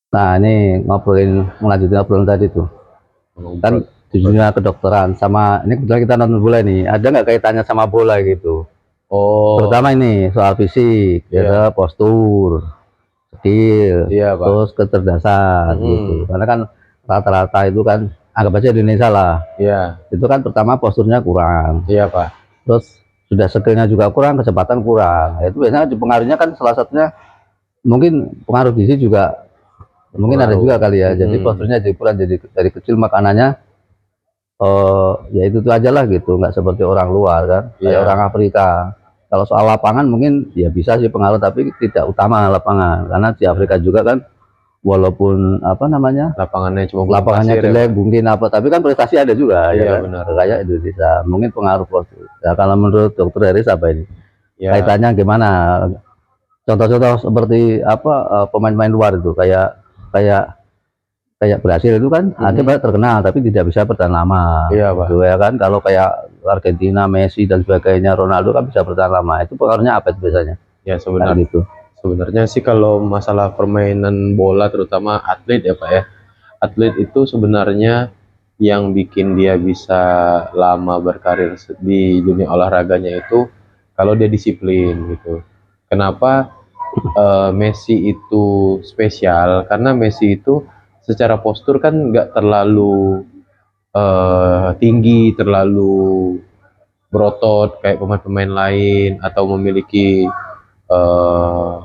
Nah, ini melanjutkan obrolan tadi tuh. Kan Ngobrol. di dunia kedokteran sama ini kebetulan kita nonton bola nih, ada nggak kaitannya sama bola gitu? Oh, Terutama ini soal fisik, iya, ya postur, skill, iya Pak. terus kecerdasan gitu. Mm-mm. Karena kan rata-rata itu kan anggap aja di Indonesia lah. Iya, Itu kan pertama posturnya kurang, iya Pak. terus sudah skillnya juga kurang, kecepatan kurang. Nah, itu biasanya dipengaruhinya kan salah satunya mungkin pengaruh gizi juga mungkin ada juga Berpengaruh. kali ya. Jadi Mm-mm. posturnya jadi kurang, jadi dari kecil makanannya ya itu aja lah gitu, nggak seperti orang luar kan, kayak orang Iya, Afrika. Kalau soal lapangan mungkin ya bisa sih pengaruh, tapi tidak utama lapangan, karena di Afrika iya. juga kan walaupun apa namanya Lapangannya cuma gudang lapangannya pasir ya jelek Pak. mungkin apa, tapi kan prestasi ada juga ya Iya kan, benar kayak benar. Indonesia mungkin pengaruh postur. Nah, kalau menurut dokter Heris apa ini Ya, kaitannya gimana, contoh-contoh seperti apa pemain-pemain luar itu kayak kayak kayak Brasil itu kan ada mm-mm. banyak terkenal tapi tidak bisa bertahan lama Iya Pak. gitu ya kan. Kalau kayak Argentina, Messi dan sebagainya, Ronaldo kan bisa bertahan lama. Itu pengaruhnya apa itu biasanya? Ya Kayak gitu. sebenarnya sih kalau masalah permainan bola terutama atlet ya Pak ya. Atlet itu sebenarnya yang bikin dia bisa lama berkarir di dunia olahraganya itu kalau dia disiplin gitu. Kenapa Messi itu spesial? Karena Messi itu secara postur kan nggak terlalu tinggi, terlalu berotot kayak pemain-pemain lain atau memiliki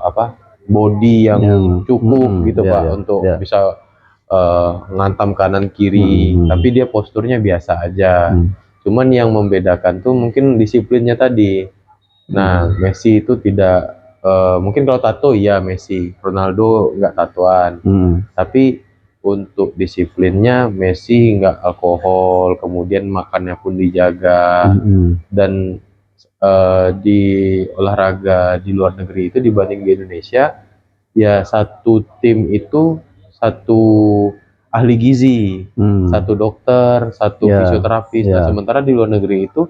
apa body yang Yang cukup gitu ya Pak ya untuk ya. bisa ngantam kanan kiri, Hmm, tapi dia posturnya biasa aja. hmm, Cuman yang membedakan tuh mungkin disiplinnya tadi. Nah, hmm, Messi itu tidak mungkin kalau tato ya Messi, Ronaldo nggak tatoan. hmm, Tapi untuk disiplinnya Messi nggak alkohol, kemudian makannya pun dijaga hmm, dan di olahraga di luar negeri itu dibanding di Indonesia ya satu tim itu satu ahli gizi, hmm. satu dokter, satu Ya fisioterapis. Nah, ya. sementara di luar negeri itu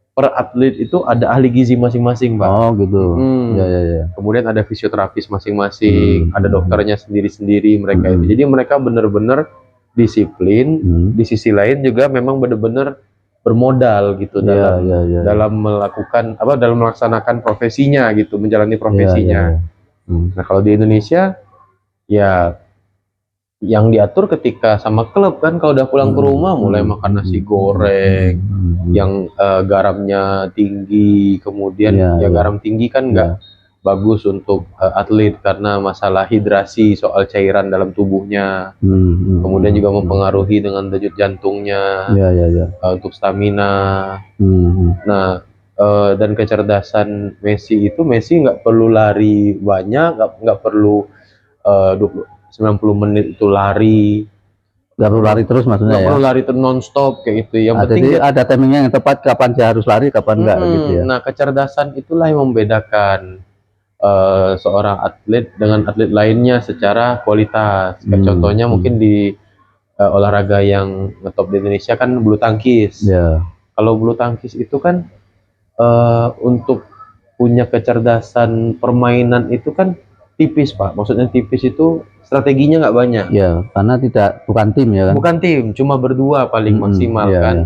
per atlet itu ada ahli gizi masing-masing, Pak. Oh gitu. Ya Mm-mm. ya ya. Kemudian ada fisioterapis masing-masing, Hmm, ada hmm, dokternya sendiri-sendiri mereka itu. hmm, Jadi mereka benar-benar disiplin, hmm. di sisi lain juga memang benar-benar bermodal gitu Ya ya dalam ya ya. dalam melakukan apa dalam melaksanakan profesinya gitu, menjalani Ya ya profesinya. ya. Hmm, Nah, kalau di Indonesia ya yang diatur ketika sama klub kan kalau udah pulang ke hmm, rumah mulai hmm, makan nasi hmm, hmm, goreng hmm, hmm. yang garamnya tinggi, kemudian Ya ya ya garam tinggi kan nggak ya. bagus untuk atlet karena masalah hidrasi soal cairan dalam tubuhnya, Hmm, hmm, kemudian hmm, juga hmm. mempengaruhi dengan denyut jantungnya Ya ya ya. untuk stamina. Hmm, hmm. Nah, dan kecerdasan Messi itu Messi nggak perlu lari banyak, nggak perlu 90 menit itu lari, Nggak perlu lari terus maksudnya nggak ya. perlu lari terus nonstop kayak itu. Yang Ah, penting jadi dia ada timingnya yang tepat kapan dia harus lari, kapan enggak gitu ya. nah kecerdasan itulah yang membedakan seorang atlet dengan atlet lainnya secara kualitas. Kayak Hmm, contohnya hmm. mungkin di olahraga yang ngetop di Indonesia kan bulu tangkis. Ya. Kalau bulu tangkis itu kan untuk punya kecerdasan permainan itu kan tipis Pak. Maksudnya tipis itu strateginya nggak banyak. Ya, karena tidak bukan tim ya kan. Bukan tim, cuma berdua paling Hmm, maksimal ya ya. kan.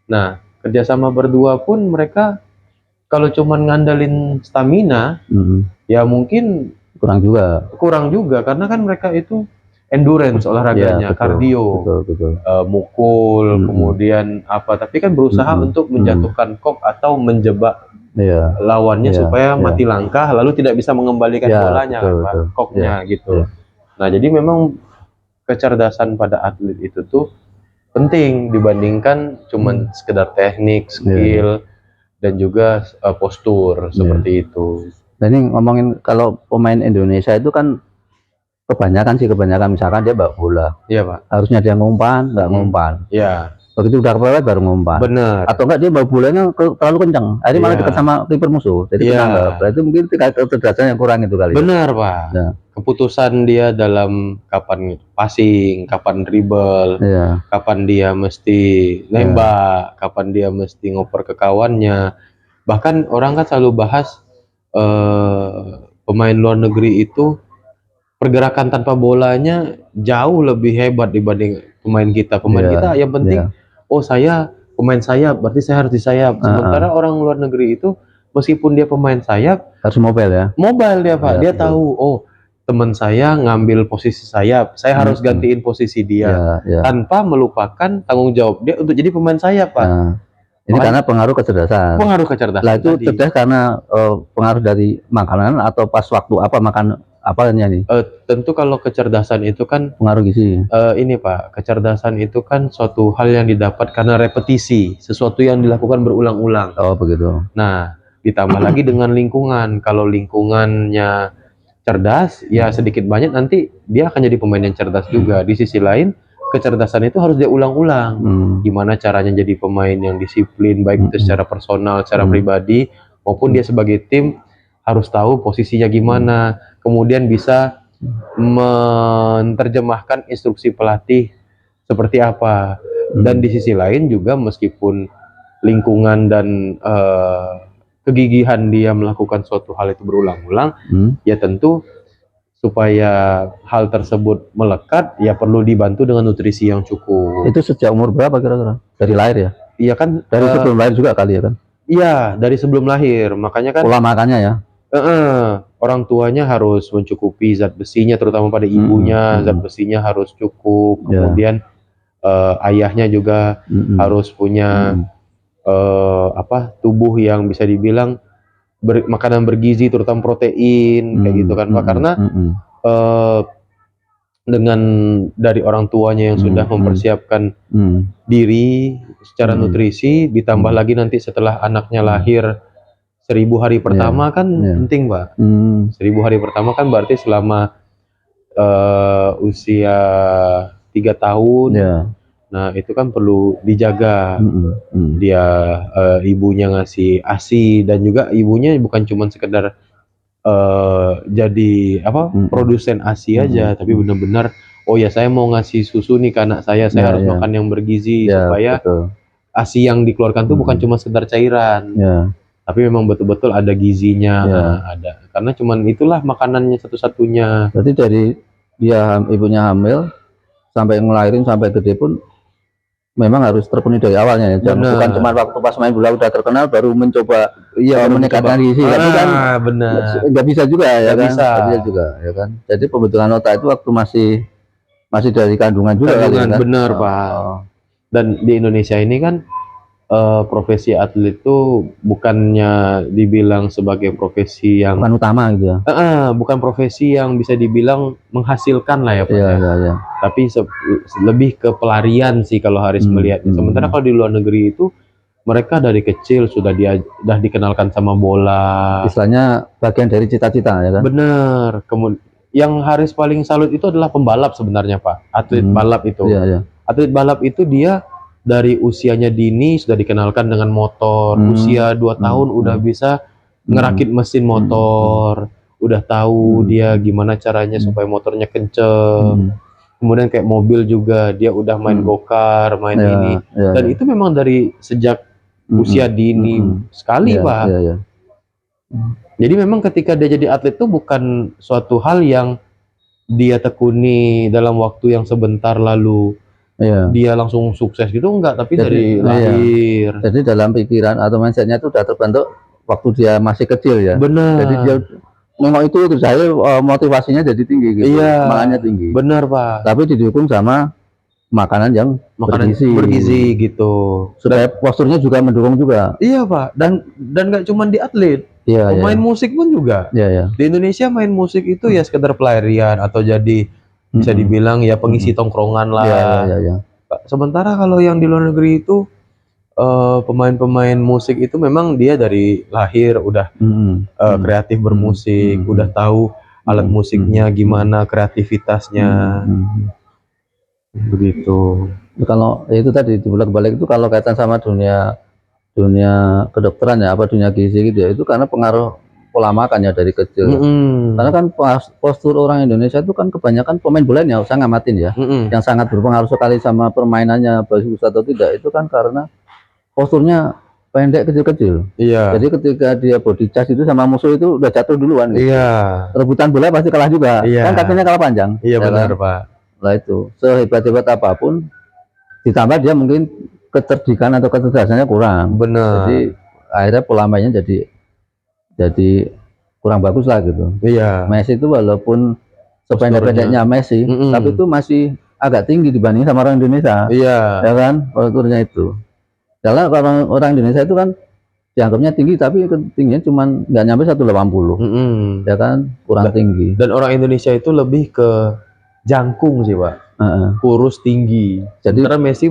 Nah, kerjasama berdua pun mereka kalau cuman ngandelin stamina, Hmm. ya mungkin Kurang juga. kurang juga karena kan mereka itu endurance Ya, olahraganya, betul. kardio, Betul, betul. mukul, Hmm, kemudian apa, tapi kan berusaha hmm, untuk hmm. menjatuhkan kok atau menjebak Iya, lawannya iya, supaya iya. mati langkah lalu tidak bisa mengembalikan Ya, bolanya betul, kan Pak, betul. Ya, koknya ya. gitu. Nah, jadi memang kecerdasan pada atlet itu tuh penting dibandingkan Hmm. cuman sekedar teknik, Ya, ya, skill, dan juga postur ya. seperti itu. Nah, ini ngomongin kalau pemain Indonesia itu kan kebanyakan misalkan dia bawa bola. Iya Pak. Harusnya dia ngumpan, nggak Mm-mm. ngumpan. Ya, Begitu udah kepepet baru ngumpan. benar. Atau enggak dia bawa bolanya terlalu kencang. Akhirnya malah dekat Iya, sama kiper musuh. Jadi iya, kena. Berarti mungkin kecerdasan yang kurang itu kali ya. benar Pak. Ya, Keputusan dia dalam kapan passing, kapan dribble, ya, kapan dia mesti ya. nembak, kapan dia mesti ngoper ke kawannya. Bahkan orang kan selalu bahas pemain luar negeri itu pergerakan tanpa bolanya jauh lebih hebat dibanding pemain kita. Pemain Iya, kita yang penting, iya. oh saya pemain sayap, berarti saya harus di sayap. Sementara orang luar negeri itu meskipun dia pemain sayap, Harus mobile ya. mobile dia Pak. Iya, Dia betul. tahu, oh teman saya ngambil posisi sayap, saya harus gantiin posisi dia Iya, iya. tanpa melupakan tanggung jawab dia untuk jadi pemain sayap Pak. Nah, ini Makanya- karena pengaruh kecerdasan. Pengaruh kecerdasan Lah itu tadi. cerdas karena pengaruh dari makanan atau pas waktu apa makan apanya nih? Tentu kalau kecerdasan itu kan Pengaruh gizi. ini Pak, kecerdasan itu kan suatu hal yang didapat karena repetisi, sesuatu yang dilakukan berulang-ulang. Oh begitu. Nah, ditambah lagi dengan lingkungan. Kalau lingkungannya cerdas, ya sedikit banyak nanti dia akan jadi pemain yang cerdas juga. Di sisi lain, kecerdasan itu harus dia ulang-ulang. Gimana caranya jadi pemain yang disiplin, baik itu secara personal, secara pribadi, maupun dia sebagai tim harus tahu posisinya gimana. Kemudian bisa menerjemahkan instruksi pelatih seperti apa. Dan di sisi lain juga meskipun lingkungan dan kegigihan dia melakukan suatu hal itu berulang-ulang, ya tentu supaya hal tersebut melekat, ya perlu dibantu dengan nutrisi yang cukup. Itu sejak umur berapa kira-kira? Dari lahir ya? Iya kan? Dari sebelum lahir juga kali ya kan? Iya, dari sebelum lahir. Makanya kan Pola makannya ya? orang tuanya harus mencukupi zat besinya, terutama pada ibunya, zat besinya harus cukup. Kemudian ayahnya juga harus punya tubuh yang bisa dibilang makanan bergizi, terutama protein, kayak gitu kan Pak. Karena dengan dari orang tuanya yang sudah mempersiapkan diri secara nutrisi, ditambah lagi nanti setelah anaknya lahir 1000 hari pertama kan penting Pak. 1000 hari pertama kan berarti selama usia 3 tahun. Nah itu kan perlu dijaga. Dia ibunya ngasih ASI, dan juga ibunya bukan cuma sekedar jadi produsen ASI aja, tapi benar-benar oh ya saya mau ngasih susu nih ke anak saya harus makan yang bergizi supaya ASI yang dikeluarkan tuh bukan cuma sekedar cairan, tapi memang betul-betul ada gizinya, ada. Karena cuman itulah makanannya satu-satunya. Berarti dari dia ibunya hamil sampai ngelahirin sampai gede pun memang harus terpenuhi dari awalnya ya. Bukan cuma waktu pas main bola udah terkenal baru mencoba meningkatkan gizi. Tapi kan benar. Nggak bisa juga ya kan? Bisa. Nggak bisa juga ya kan. Jadi pembentukan otak itu waktu masih dari kandungan juga kali ya kan? Bener Pak. Dan di Indonesia ini kan profesi atlet itu bukannya dibilang sebagai profesi yang bukan utama gitu ya. Bukan profesi yang bisa dibilang menghasilkan lah ya Pak. Iya. Tapi lebih ke pelarian sih kalau Haris melihatnya. Sementara kalau di luar negeri itu mereka dari kecil sudah dikenalkan sama bola. Istilahnya bagian dari cita-cita ya kan. Bener. Kemudian yang Haris paling salut itu adalah pembalap sebenarnya Pak. Atlet balap itu. Iya. Atlet balap itu dia dari usianya dini sudah dikenalkan dengan motor, usia 2 tahun udah bisa ngerakit mesin motor, udah tahu dia gimana caranya supaya motornya kenceng. Kemudian kayak mobil juga dia udah main go-kart, main ini. Dan itu memang dari sejak usia dini sekali Pak. Jadi memang ketika dia jadi atlet itu bukan suatu hal yang dia tekuni dalam waktu yang sebentar lalu dia langsung sukses gitu, enggak, tapi dari lahir. Jadi dalam pikiran atau mindsetnya itu udah terbentuk waktu dia masih kecil ya. Benar. Jadi dia memang itu saya motivasinya jadi tinggi gitu. Semangatnya tinggi. Benar Pak. Tapi didukung sama makanan yang bergizi gitu. Supaya posturnya juga mendukung juga. Iya Pak. Dan nggak cuma di atlet. Pemain musik pun juga. Di Indonesia main musik itu ya sekedar pelarian atau jadi bisa dibilang ya pengisi tongkrongan lah. Sementara kalau yang di luar negeri itu pemain-pemain musik itu memang dia dari lahir udah kreatif bermusik, udah tahu alat musiknya gimana, kreativitasnya. Begitu. Kalau itu tadi dibolak-balik itu kalau kaitan sama dunia kedokteran ya, dunia gizi gitu ya, itu karena pengaruh pola makan ya dari kecil. Karena kan postur orang Indonesia itu kan kebanyakan pemain bola ya, saya ngamatin ya, yang sangat berpengaruh sekali sama permainannya bagus atau tidak itu kan karena posturnya pendek kecil-kecil. Jadi ketika dia body charge itu sama musuh itu udah jatuh duluan. Gitu. Rebutan bola pasti kalah juga. Kan katanya kalah panjang. Benar Pak. Lah itu sehebat-hebat apapun ditambah dia mungkin kecerdikan atau kecerdasannya kurang. Benar. Jadi akhirnya pola mainnya jadi kurang bagus lah gitu. Iya. Messi itu walaupun sependek-pendeknya Messi, tapi itu masih agak tinggi dibanding sama orang Indonesia. Iya. Ya kan, posturnya itu. Karena orang Indonesia itu kan dianggapnya tinggi, tapi tingginya cuma nggak nyampe 180. Ya kan, kurang tinggi. Dan orang Indonesia itu lebih ke jangkung sih, Pak. Kurus tinggi. Jadi sementara Messi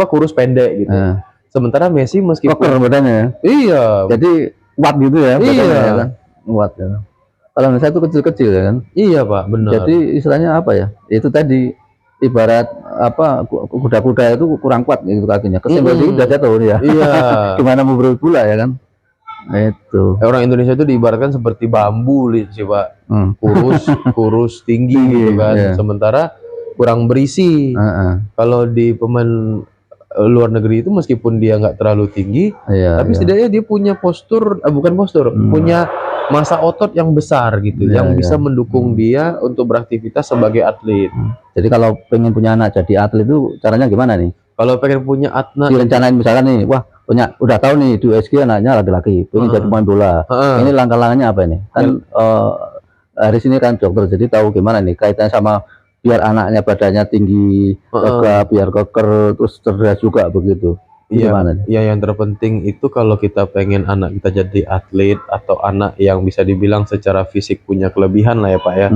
kurus pendek gitu. Sementara Messi meskipun koker badannya. Iya. Jadi kuat gitu ya. Iya. Ya kan? Kuat ya. Kalau Indonesia itu kecil-kecil ya kan. Iya, Pak, benar. Jadi istilahnya apa ya? Itu tadi ibarat kuda-kuda itu kurang kuat gitu kakinya. Kesenggol dikit udah jatuh ya. Iya. Gimana mau berbula ya kan? Itu. Orang Indonesia itu diibaratkan seperti bambu sih, Pak. Kurus tinggi gitu kan. Iya. Sementara kurang berisi. Kalau di pemain luar negeri itu meskipun dia nggak terlalu tinggi, tapi setidaknya dia punya punya masa otot yang besar gitu, yang bisa mendukung dia untuk beraktivitas sebagai atlet. Jadi kalau pengen punya anak jadi atlet itu caranya gimana nih? Kalau pengen punya anak, direncanain misalkan nih, wah udah tahu nih di USG anaknya laki-laki, pengen jadi pemain bola. Ini langkah-langkahnya apa ini? Kan hari ini kan dokter, jadi tahu gimana nih kaitannya sama biar anaknya badannya tinggi, tegap, biar keker, terus cerdas juga begitu. Iya, yang terpenting itu kalau kita pengen anak kita jadi atlet atau anak yang bisa dibilang secara fisik punya kelebihan lah ya Pak ya.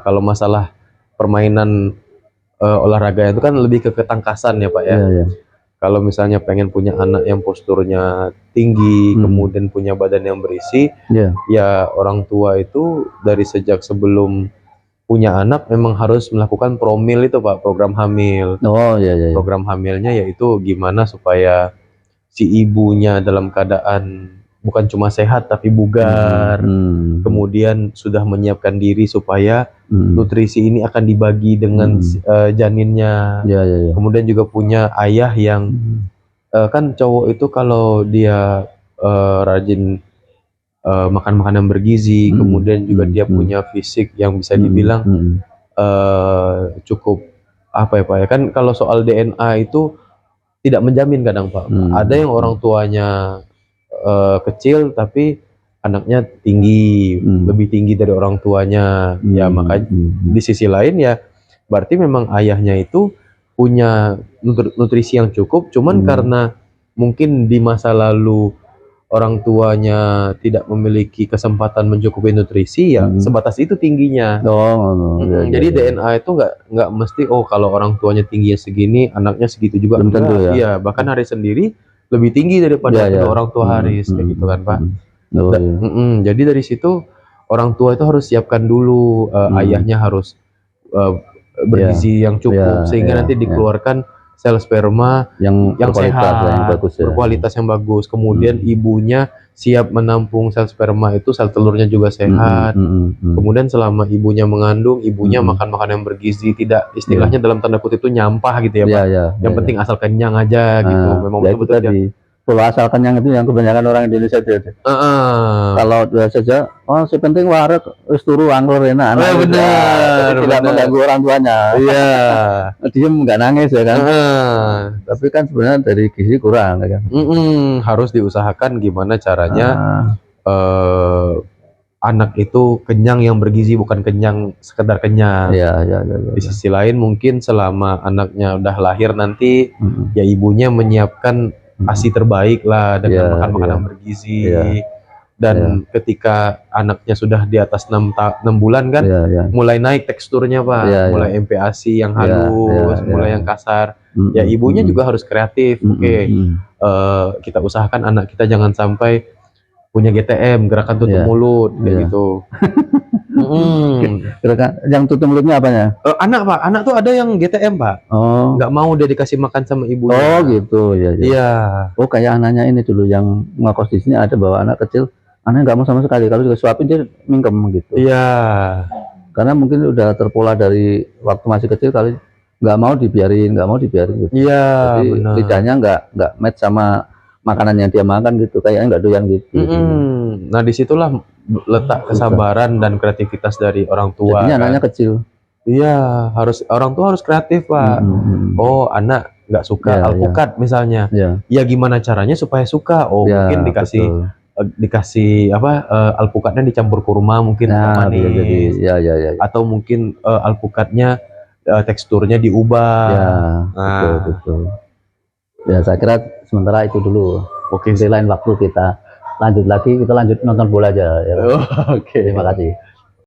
Kalau masalah permainan olahraga itu kan lebih ke ketangkasan ya Pak ya. Kalau misalnya pengen punya anak yang posturnya tinggi, kemudian punya badan yang berisi, ya orang tua itu dari sejak sebelum punya anak memang harus melakukan promil itu Pak, program hamil. Program hamilnya yaitu gimana supaya si ibunya dalam keadaan bukan cuma sehat tapi bugar. Kemudian sudah menyiapkan diri supaya nutrisi ini akan dibagi dengan janinnya. Kemudian juga punya ayah yang kan cowok itu kalau dia rajin makan makanan bergizi, kemudian juga dia punya fisik yang bisa dibilang cukup apa ya Pak ya, kan kalau soal DNA itu tidak menjamin kadang Pak. Ada yang orang tuanya kecil tapi anaknya tinggi, lebih tinggi dari orang tuanya. Ya makanya di sisi lain ya berarti memang ayahnya itu punya nutrisi yang cukup, cuman karena mungkin di masa lalu orang tuanya tidak memiliki kesempatan mencukupi nutrisi ya sebatas itu tingginya. Jadi DNA itu nggak mesti kalau orang tuanya tingginya segini anaknya segitu juga. Tentu, iya, bahkan Haris sendiri lebih tinggi daripada orang tua Haris kayak gitu kan Pak. Jadi dari situ orang tua itu harus siapkan dulu ayahnya harus bergizi yang cukup sehingga nanti dikeluarkan sel sperma yang sehat, yang bagus, berkualitas yang bagus. Kemudian ibunya siap menampung sel sperma itu, sel telurnya juga sehat. Kemudian selama ibunya mengandung, ibunya makan makanan yang bergizi, tidak istilahnya dalam tanda kutip itu nyampah gitu ya Pak. Yang penting asal kenyang aja gitu. Memang betul-betul dia pola asal kenyang itu yang kebanyakan orang Indonesia itu. Kalau saja, si penting warak, wis turu anggur enak. Benar. Tidak mengganggu orang tuanya. Iya. Diem nggak nangis ya kan. Tapi kan sebenarnya dari gizi kurang ya kan. Harus diusahakan gimana caranya anak itu kenyang yang bergizi, bukan kenyang sekedar kenyang. Di sisi lain mungkin selama anaknya udah lahir nanti ya ibunya menyiapkan ASI terbaik lah dengan makan makanan bergizi. Dan ketika anaknya sudah di atas 6 bulan kan mulai naik teksturnya Pak, mulai MPASI yang halus, mulai yang kasar. Ya ibunya juga harus kreatif. Kita usahakan anak kita jangan sampai punya GTM, gerakan tutup mulut kayak gitu. Gerakan yang tutup mulutnya apanya? Anak Pak, anak tuh ada yang GTM Pak. Nggak mau dia dikasih makan sama ibunya. Gitu ya. Iya. Kayak anaknya ini dulu yang ngekos di sini ada bawa anak kecil, anaknya nggak mau sama sekali, kalau disuapin dia mingkem gitu. Karena mungkin udah terpola dari waktu masih kecil kali nggak mau dibiarin gitu. Jadi lidahnya nggak match sama makanan yang dia makan gitu, kayaknya nggak doyan gitu. Nah disitulah letak kesabaran dan kreativitas dari orang tua. Jadinya anaknya kecil. Iya, harus orang tua harus kreatif, Pak. Oh, anak nggak suka Ya, alpukat misalnya. ya, Ya gimana caranya supaya suka? Oh, ya, mungkin betul. dikasih apa, alpukatnya dicampur kurma mungkin agak Nah, bisa jadi, manis, ya, ya, ya, ya, atau mungkin, alpukatnya, teksturnya diubah. ya, betul, Nah, betul. Ya, saya kira sementara itu dulu. oke Nanti lain waktu kita lanjut lagi, kita lanjut nonton bola aja ya. Oh, oke. Terima kasih.